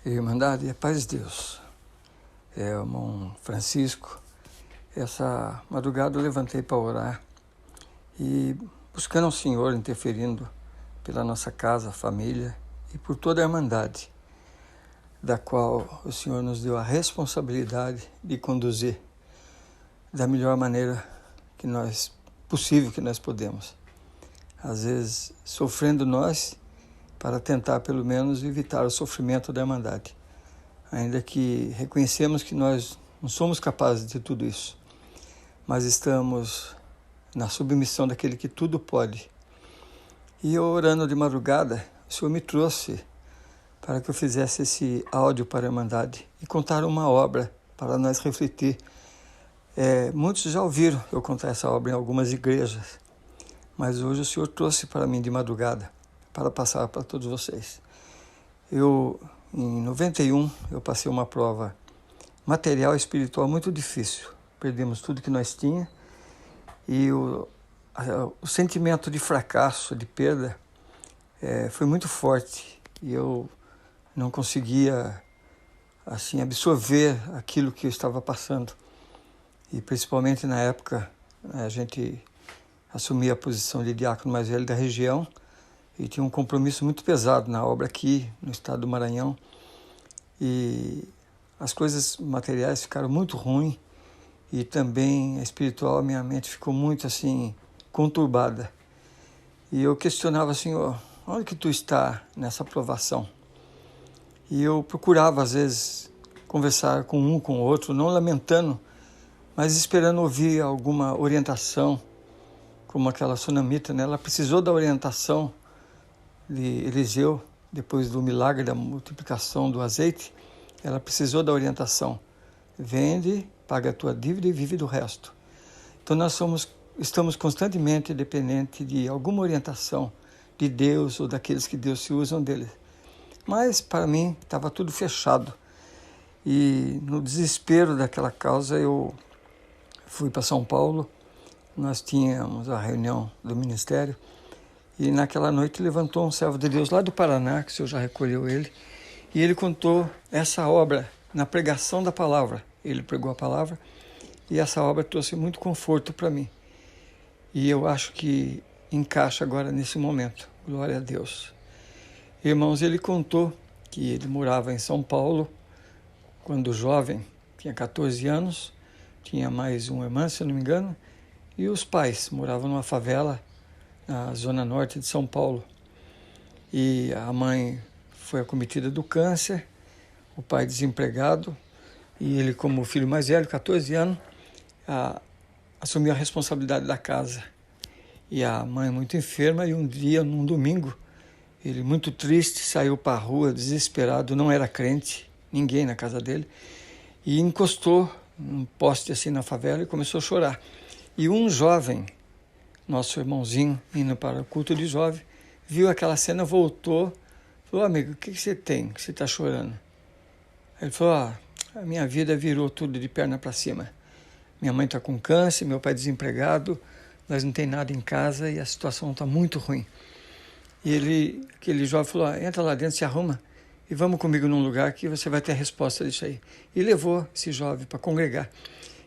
Irmandade, paz de Deus. O irmão Francisco. Essa madrugada eu levantei para orar e buscando o Senhor, interferindo pela nossa casa, família e por toda a Irmandade, da qual o Senhor nos deu a responsabilidade de conduzir da melhor maneira possível que nós podemos. Às vezes sofrendo nós, para tentar pelo menos evitar o sofrimento da Irmandade, ainda que reconhecemos que nós não somos capazes de tudo isso, mas estamos na submissão daquele que tudo pode. E eu orando de madrugada, o Senhor me trouxe para que eu fizesse esse áudio para a Irmandade e contar uma obra para nós refletir. Muitos já ouviram eu contar essa obra em algumas igrejas, mas hoje o Senhor trouxe para mim de madrugada, para passar para todos vocês. Em 91, eu passei uma prova material e espiritual muito difícil. Perdemos tudo que nós tínhamos e o sentimento de fracasso, de perda, foi muito forte. E eu não conseguia assim, absorver aquilo que eu estava passando. E principalmente na época, a gente assumia a posição de diácono mais velho da região, e tinha um compromisso muito pesado na obra aqui, no estado do Maranhão. E as coisas materiais ficaram muito ruins e também a espiritual, a minha mente ficou muito assim, conturbada. E eu questionava, Senhor, onde que tu está nessa provação? E eu procurava, às vezes, conversar com um, com o outro, não lamentando, mas esperando ouvir alguma orientação, como aquela sunamita, né? Ela precisou da orientação de Eliseu, depois do milagre da multiplicação do azeite. Ela precisou da orientação. Vende, paga a tua dívida e vive do resto. Então nós estamos constantemente dependentes de alguma orientação de Deus ou daqueles que Deus se usam deles. Mas para mim estava tudo fechado. E no desespero daquela causa eu fui para São Paulo. Nós tínhamos a reunião do ministério. E naquela noite levantou um servo de Deus lá do Paraná, que o Senhor já recolheu ele, e ele contou essa obra na pregação da palavra. Ele pregou a palavra e essa obra trouxe muito conforto para mim. E eu acho que encaixa agora nesse momento. Glória a Deus. Irmãos, ele contou que ele morava em São Paulo quando jovem, tinha 14 anos, tinha mais uma irmã, se eu não me engano, e os pais moravam numa favela na zona norte de São Paulo. E a mãe foi acometida do câncer, o pai desempregado, e ele, como filho mais velho, 14 anos, assumiu a responsabilidade da casa. E a mãe muito enferma, e um dia, num domingo, ele muito triste, saiu para a rua, desesperado, não era crente, ninguém na casa dele, e encostou num poste assim na favela e começou a chorar. E um jovem, nosso irmãozinho, indo para o culto de jovem, viu aquela cena, voltou, falou, amigo, o que você tem, que você está chorando? Ele falou, a minha vida virou tudo de perna para cima. Minha mãe está com câncer, meu pai desempregado, nós não tem nada em casa e a situação está muito ruim. E aquele jovem falou, entra lá dentro, se arruma e vamos comigo num lugar que você vai ter a resposta disso aí. E levou esse jovem para congregar.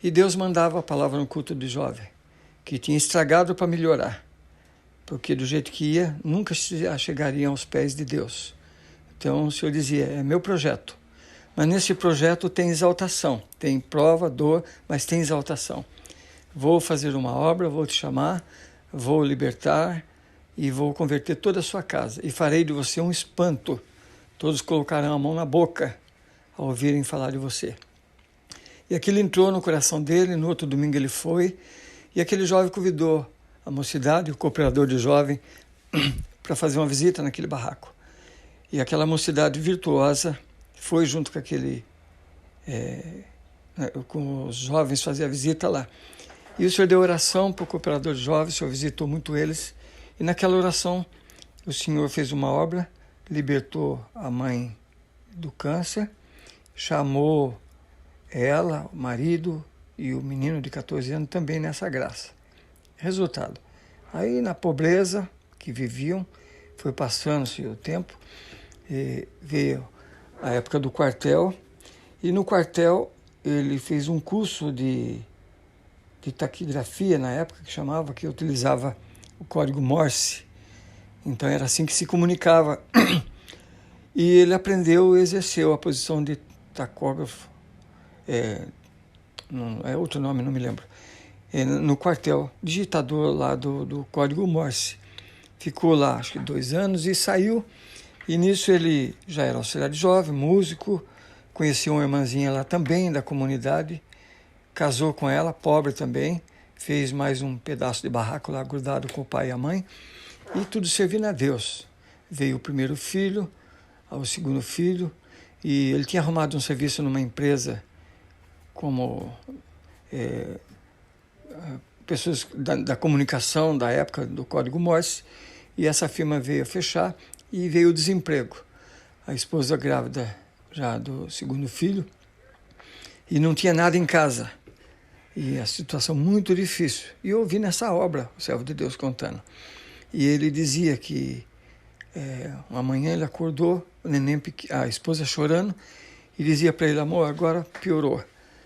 E Deus mandava a palavra no culto de jovem, que tinha estragado para melhorar, porque do jeito que ia, nunca chegaria aos pés de Deus. Então o Senhor dizia, é meu projeto, mas nesse projeto tem exaltação, tem prova, dor, mas tem exaltação. Vou fazer uma obra, vou te chamar, vou libertar e vou converter toda a sua casa e farei de você um espanto. Todos colocarão a mão na boca ao ouvirem falar de você. E aquilo entrou no coração dele, no outro domingo ele foi, e aquele jovem convidou a mocidade, o cooperador de jovem, para fazer uma visita naquele barraco. E aquela mocidade virtuosa foi junto com com os jovens fazer a visita lá. E o Senhor deu oração para o cooperador de jovens, o Senhor visitou muito eles, e naquela oração o Senhor fez uma obra, libertou a mãe do câncer, chamou ela, o marido, e o menino de 14 anos também nessa graça. Resultado, aí na pobreza que viviam, foi passando-se o tempo, veio a época do quartel, e no quartel ele fez um curso de taquigrafia, na época que chamava, que utilizava o código Morse. Então era assim que se comunicava. E ele aprendeu e exerceu a posição de tacógrafo, é outro nome, não me lembro, no quartel, digitador lá do código Morse. Ficou lá, acho que 2 anos, e saiu. E nisso ele já era auxiliar de jovem, músico, conhecia uma irmãzinha lá também, da comunidade, casou com ela, pobre também, fez mais um pedaço de barraco lá grudado com o pai e a mãe, e tudo servindo a Deus. Veio o primeiro filho, o segundo filho, e ele tinha arrumado um serviço numa empresa como pessoas da comunicação da época do código Morse, e essa firma veio a fechar e veio o desemprego. A esposa grávida já do segundo filho, e não tinha nada em casa. E a situação muito difícil. E eu ouvi nessa obra, o servo de Deus contando. E ele dizia que uma manhã ele acordou, a esposa chorando, e dizia para ele: amor, agora piorou.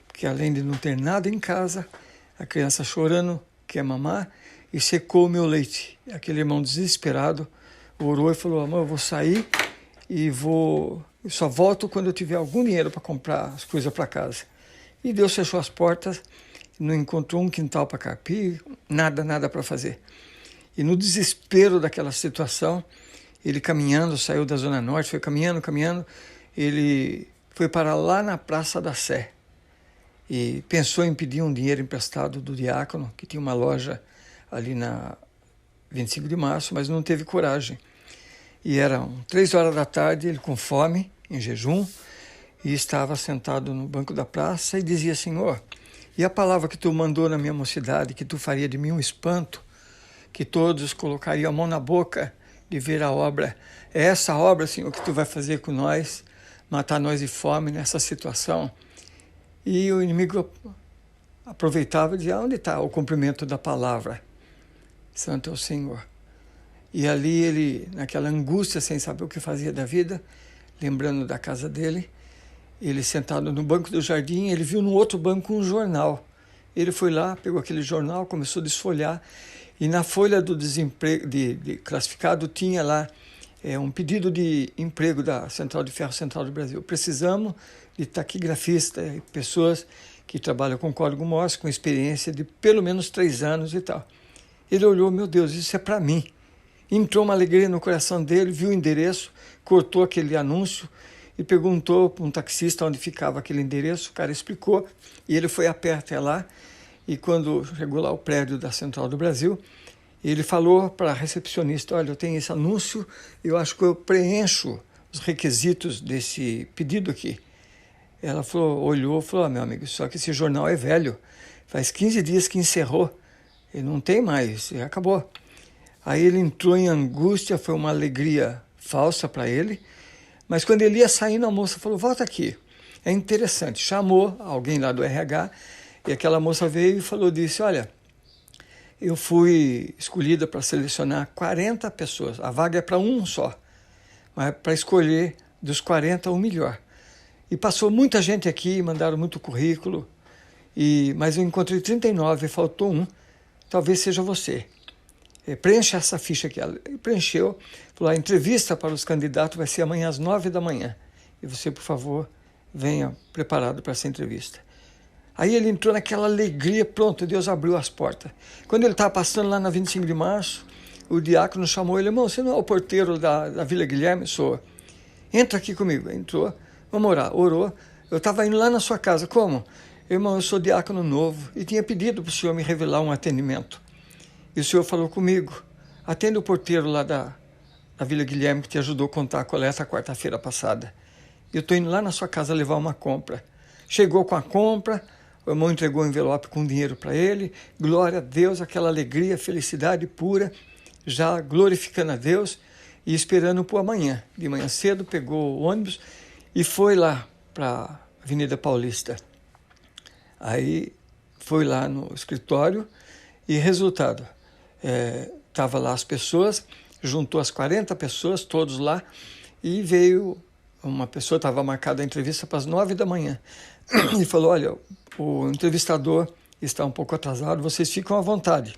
Porque além de não ter nada em casa, a criança chorando, quer mamar, e secou o meu leite. Aquele irmão desesperado orou e falou: amor, eu vou sair e eu só volto quando eu tiver algum dinheiro para comprar as coisas para casa. E Deus fechou as portas, não encontrou um quintal para carpir, nada para fazer. E no desespero daquela situação, ele caminhando, saiu da Zona Norte, foi caminhando, ele foi parar lá na Praça da Sé e pensou em pedir um dinheiro emprestado do diácono, que tinha uma loja ali na 25 de março, mas não teve coragem. E eram 3 horas da tarde, ele com fome, em jejum, e estava sentado no banco da praça e dizia: Senhor, e a palavra que tu mandou na minha mocidade, que tu faria de mim um espanto, que todos colocariam a mão na boca de ver a obra. É essa obra, Senhor, que tu vai fazer com nós, matar nós de fome nessa situação. E o inimigo aproveitava e dizia: onde está o cumprimento da palavra? Santo é o Senhor. E ali ele, naquela angústia, sem saber o que fazia da vida, lembrando da casa dele, ele sentado no banco do jardim, ele viu no outro banco um jornal. Ele foi lá, pegou aquele jornal, começou a desfolhar, e na folha do desemprego, de classificado, tinha lá um pedido de emprego da Central de Ferro Central do Brasil. Precisamos de taquigrafistas, pessoas que trabalham com código Morse, com experiência de pelo menos 3 anos e tal. Ele olhou: meu Deus, isso é para mim. Entrou uma alegria no coração dele, viu o endereço, cortou aquele anúncio e perguntou para um taxista onde ficava aquele endereço. O cara explicou e ele foi a pé até lá. E quando chegou lá o prédio da Central do Brasil, ele falou para a recepcionista: olha, eu tenho esse anúncio, eu acho que eu preencho os requisitos desse pedido aqui. Ela falou, olhou e falou: meu amigo, só que esse jornal é velho, faz 15 dias que encerrou, e não tem mais, e acabou. Aí ele entrou em angústia, foi uma alegria falsa para ele, mas quando ele ia saindo, a moça falou: volta aqui, é interessante. Chamou alguém lá do RH, e aquela moça veio e disse: olha, eu fui escolhida para selecionar 40 pessoas, a vaga é para um só, mas para escolher dos 40 o melhor. E passou muita gente aqui, mandaram muito currículo, mas eu encontrei 39, faltou um, talvez seja você. Preencha essa ficha aqui. Ela preencheu, falou: a entrevista para os candidatos vai ser amanhã às 9 da manhã. E você, por favor, venha preparado para essa entrevista. Aí ele entrou naquela alegria, pronto, Deus abriu as portas. Quando ele estava passando lá na 25 de março, o diácono chamou ele: irmão, você não é o porteiro da Vila Guilherme? Sou. Entra aqui comigo. Entrou, vamos orar. Orou. Eu estava indo lá na sua casa. Como? Irmão, eu sou diácono novo e tinha pedido para o senhor me revelar um atendimento. E o senhor falou comigo: atende o porteiro lá da Vila Guilherme que te ajudou a contar a coleta quarta-feira passada. Eu estou indo lá na sua casa levar uma compra. Chegou com a compra, o irmão entregou um envelope com dinheiro para ele. Glória a Deus, aquela alegria, felicidade pura, já glorificando a Deus e esperando por amanhã. De manhã cedo pegou o ônibus e foi lá para a Avenida Paulista. Aí foi lá no escritório e resultado, estava lá as pessoas, juntou as 40 pessoas, todos lá, e veio uma pessoa estava marcada a entrevista para as 9 da manhã e falou, olha, o entrevistador está um pouco atrasado, vocês ficam à vontade.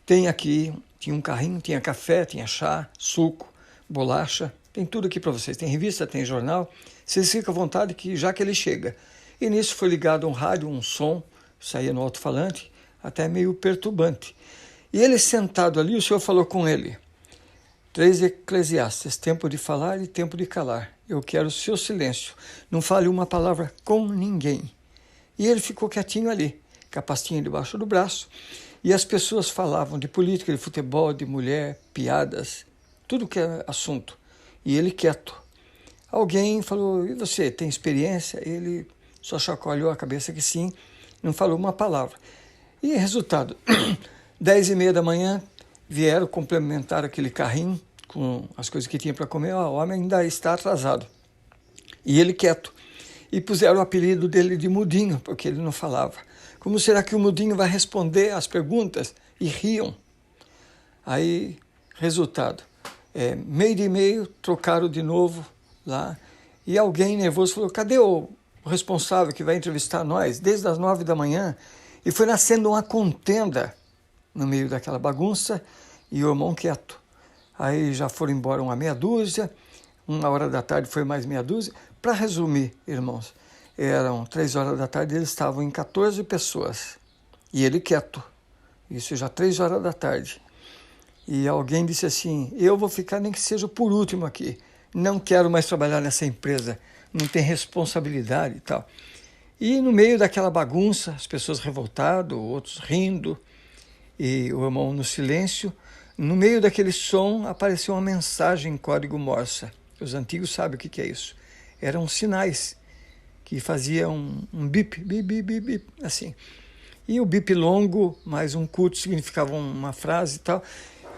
Tem aqui, tinha um carrinho, tinha café, tinha chá, suco, bolacha, tem tudo aqui para vocês. Tem revista, tem jornal, vocês ficam à vontade que já que ele chega. E nisso foi ligado um rádio, um som, saía no alto-falante, até meio perturbante. E ele sentado ali, o Senhor falou com ele, 3 Eclesiastes, tempo de falar e tempo de calar. Eu quero o seu silêncio, não fale uma palavra com ninguém. E ele ficou quietinho ali, com a pastinha debaixo do braço, e as pessoas falavam de política, de futebol, de mulher, piadas, tudo que é assunto. E ele quieto. Alguém falou, e você, tem experiência? Ele só chacoalhou a cabeça que sim, não falou uma palavra. E resultado, 10h30 da manhã, vieram complementar aquele carrinho com as coisas que tinha para comer. O homem ainda está atrasado. E ele quieto. E puseram o apelido dele de Mudinho, porque ele não falava. Como será que o Mudinho vai responder às perguntas? E riam. Aí, resultado, meio de meio, trocaram de novo lá. E alguém nervoso falou, cadê o responsável que vai entrevistar nós? Desde as 9 da manhã. E foi nascendo uma contenda no meio daquela bagunça e o irmão quieto. Aí já foram embora uma meia dúzia, 1h da tarde foi mais meia dúzia. Para resumir, irmãos, eram 3h da tarde, eles estavam em 14 pessoas. E ele quieto. Isso já 3h da tarde. E alguém disse assim, eu vou ficar nem que seja por último aqui. Não quero mais trabalhar nessa empresa. Não tem responsabilidade e tal. E no meio daquela bagunça, as pessoas revoltadas, outros rindo, e o irmão no silêncio, no meio daquele som apareceu uma mensagem em código Morse. Os antigos sabem o que é isso. Eram sinais que faziam um bip, bip, bip, bip, bip, assim. E o bip longo, mais um curto, significava uma frase e tal.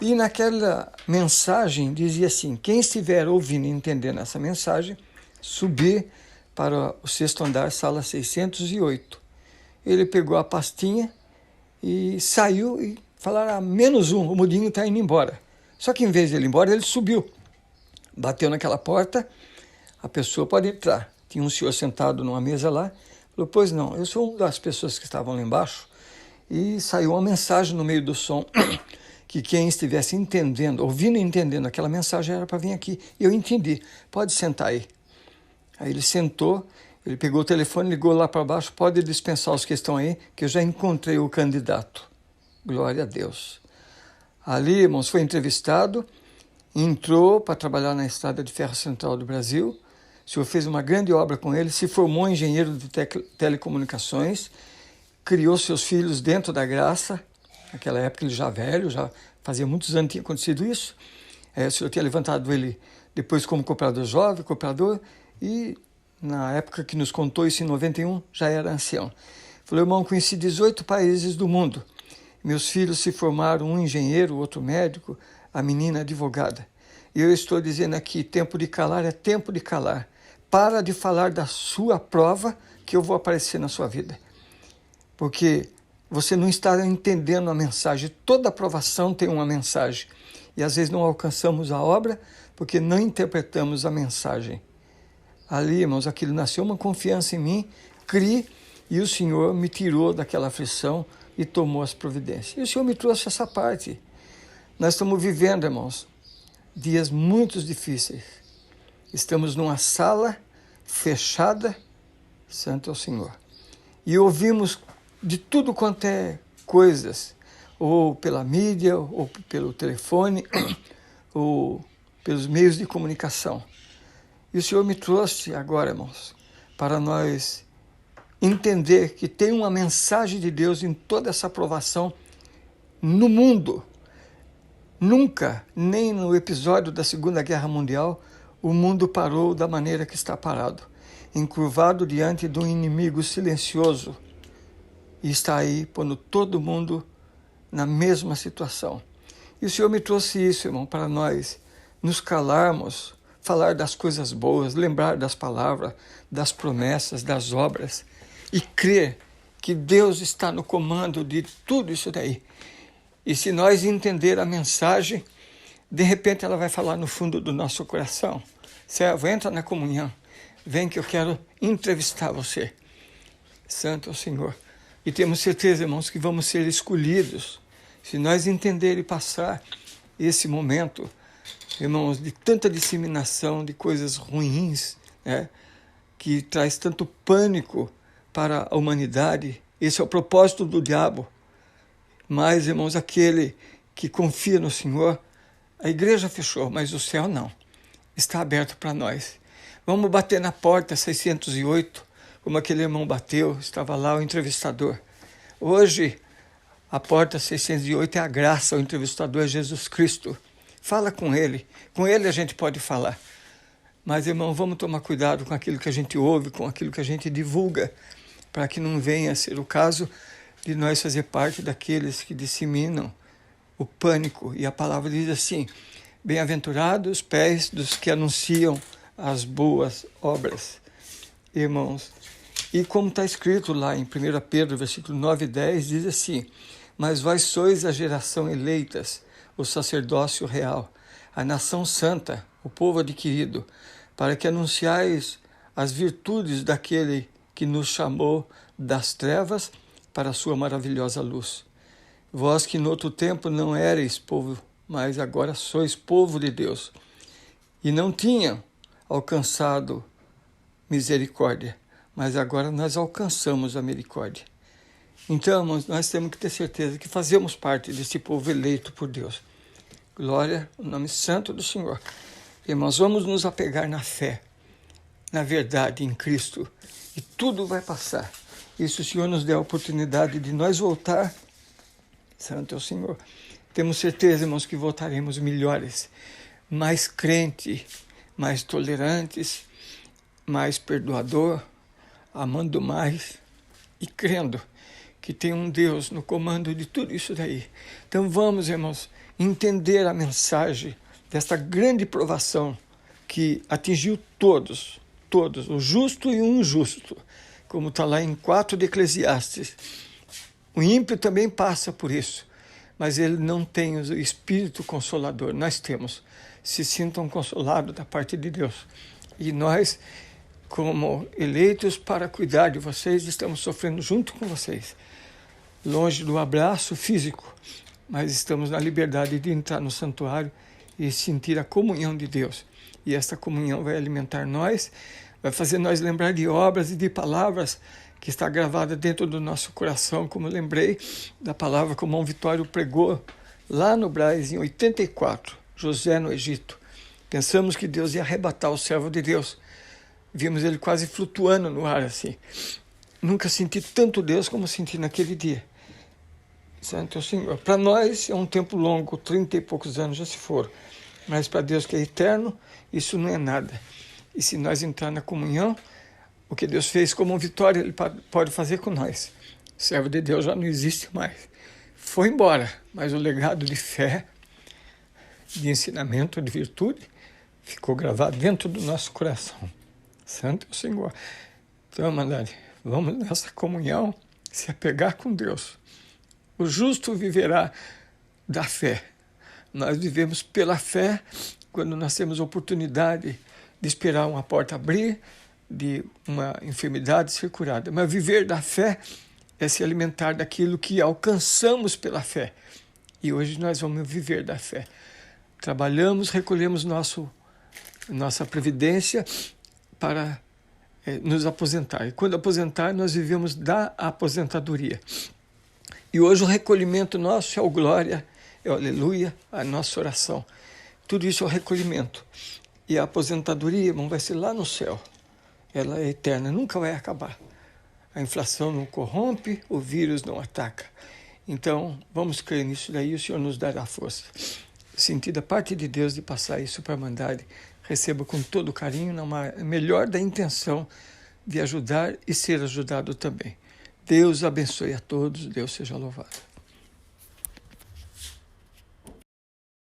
E naquela mensagem dizia assim, quem estiver ouvindo e entendendo essa mensagem, subir para o 6º andar, sala 608. Ele pegou a pastinha e saiu e falaram, -1, o Mudinho está indo embora. Só que em vez de ele ir embora, ele subiu. Bateu naquela porta, a pessoa pode entrar. Tinha um senhor sentado numa mesa lá, falou, pois não, eu sou uma das pessoas que estavam lá embaixo, e saiu uma mensagem no meio do som, que quem estivesse entendendo, ouvindo e entendendo aquela mensagem era para vir aqui. E eu entendi, pode sentar aí. Aí ele sentou, ele pegou o telefone, ligou lá para baixo, pode dispensar os que estão aí, que eu já encontrei o candidato. Glória a Deus. Ali, irmãos, foi entrevistado, entrou para trabalhar na Estrada de Ferro Central do Brasil, o senhor fez uma grande obra com ele, se formou engenheiro de telecomunicações, criou seus filhos dentro da graça, naquela época ele já velho, já fazia muitos anos que tinha acontecido isso, o senhor tinha levantado ele depois como cooperador jovem, cooperador, e na época que nos contou isso em 91, já era ancião. Falou, irmão, conheci 18 países do mundo, meus filhos se formaram, um engenheiro, outro médico, a menina advogada. E eu estou dizendo aqui, tempo de calar é tempo de calar. Para de falar da sua prova que eu vou aparecer na sua vida. Porque você não está entendendo a mensagem. Toda aprovação tem uma mensagem. E às vezes não alcançamos a obra porque não interpretamos a mensagem. Ali, irmãos, aquilo nasceu uma confiança em mim, criei, e o Senhor me tirou daquela aflição e tomou as providências. E o Senhor me trouxe essa parte. Nós estamos vivendo, irmãos, dias muito difíceis. Estamos numa sala fechada, santo é o Senhor. E ouvimos de tudo quanto é coisas, ou pela mídia, ou pelo telefone, ou pelos meios de comunicação. E o Senhor me trouxe agora, irmãos, para nós entender que tem uma mensagem de Deus em toda essa aprovação no mundo. Nunca, nem no episódio da Segunda Guerra Mundial, o mundo parou da maneira que está parado, encurvado diante de um inimigo silencioso, e está aí pondo todo mundo na mesma situação. E o Senhor me trouxe isso, irmão, para nós nos calarmos, falar das coisas boas, lembrar das palavras, das promessas, das obras, e crer que Deus está no comando de tudo isso daí. E se nós entender a mensagem, de repente ela vai falar no fundo do nosso coração. Servo, entra na comunhão. Vem que eu quero entrevistar você. Santo é o Senhor. E temos certeza, irmãos, que vamos ser escolhidos. Se nós entender e passar esse momento, irmãos, de tanta disseminação de coisas ruins, né, que traz tanto pânico para a humanidade. Esse é o propósito do diabo. Mas, irmãos, aquele que confia no Senhor, a igreja fechou, mas o céu não. Está aberto para nós. Vamos bater na porta 608, como aquele irmão bateu, estava lá o entrevistador. Hoje, a porta 608 é a graça, o entrevistador é Jesus Cristo. Fala com ele a gente pode falar. Mas, irmão, vamos tomar cuidado com aquilo que a gente ouve, com aquilo que a gente divulga, para que não venha a ser o caso de nós fazer parte daqueles que disseminam o pânico. E a palavra diz assim, bem-aventurados os pés dos que anunciam as boas obras. Irmãos, e como está escrito lá em 1 Pedro, versículo 9 e 10, diz assim, mas vós sois a geração eleitas, o sacerdócio real, a nação santa, o povo adquirido, para que anunciais as virtudes daquele que nos chamou das trevas para a sua maravilhosa luz. Vós que no outro tempo não erais povo, mas agora sois povo de Deus, e não tinham alcançado misericórdia, mas agora nós alcançamos a misericórdia. Então, irmãos, nós temos que ter certeza que fazemos parte desse povo eleito por Deus. Glória ao nome santo do Senhor. Irmãos, vamos nos apegar na fé, na verdade em Cristo, e tudo vai passar. E se o Senhor nos der a oportunidade de nós voltar, santo é o Senhor, temos certeza, irmãos, que voltaremos melhores, mais crentes, mais tolerantes, mais perdoador, amando mais e crendo que tem um Deus no comando de tudo isso daí. Então vamos, irmãos, entender a mensagem desta grande provação que atingiu todos, o justo e o injusto, como está lá em 4 de Eclesiastes. O ímpio também passa por isso, mas ele não tem o Espírito Consolador. Nós temos. Se sintam consolados da parte de Deus. E nós, como eleitos para cuidar de vocês, estamos sofrendo junto com vocês. Longe do abraço físico, mas estamos na liberdade de entrar no santuário e sentir a comunhão de Deus. E esta comunhão vai alimentar nós, vai fazer nós lembrar de obras e de palavras que está gravada dentro do nosso coração, como eu lembrei da palavra que o irmão Vitório pregou lá no Brás, em 84, José no Egito. Pensamos que Deus ia arrebatar o servo de Deus. Vimos ele quase flutuando no ar assim. Nunca senti tanto Deus como senti naquele dia. Santo é o Senhor. Para nós é um tempo longo, 30 e poucos anos já se foram. Mas para Deus que é eterno, isso não é nada. E se nós entrar na comunhão, o que Deus fez como vitória, Ele pode fazer com nós. O servo de Deus já não existe mais. Foi embora, mas o legado de fé, de ensinamento, de virtude, ficou gravado dentro do nosso coração. Santo é o Senhor. Então, Mandari, vamos nessa comunhão se apegar com Deus. O justo viverá da fé. Nós vivemos pela fé quando nós temos oportunidade de esperar uma porta abrir, de uma enfermidade ser curada. Mas viver da fé é se alimentar daquilo que alcançamos pela fé. E hoje nós vamos viver da fé. Trabalhamos, recolhemos nossa previdência para nos aposentar. E quando aposentar, nós vivemos da aposentadoria. E hoje o recolhimento nosso é o glória, é o aleluia, a nossa oração. Tudo isso é o recolhimento. E a aposentadoria, irmão, vai ser lá no céu. Ela é eterna, nunca vai acabar. A inflação não corrompe, o vírus não ataca. Então, vamos crer nisso daí, o Senhor nos dará força. Senti da parte de Deus de passar isso para Mandari. Receba com todo carinho, na melhor da intenção de ajudar e ser ajudado também. Deus abençoe a todos, Deus seja louvado.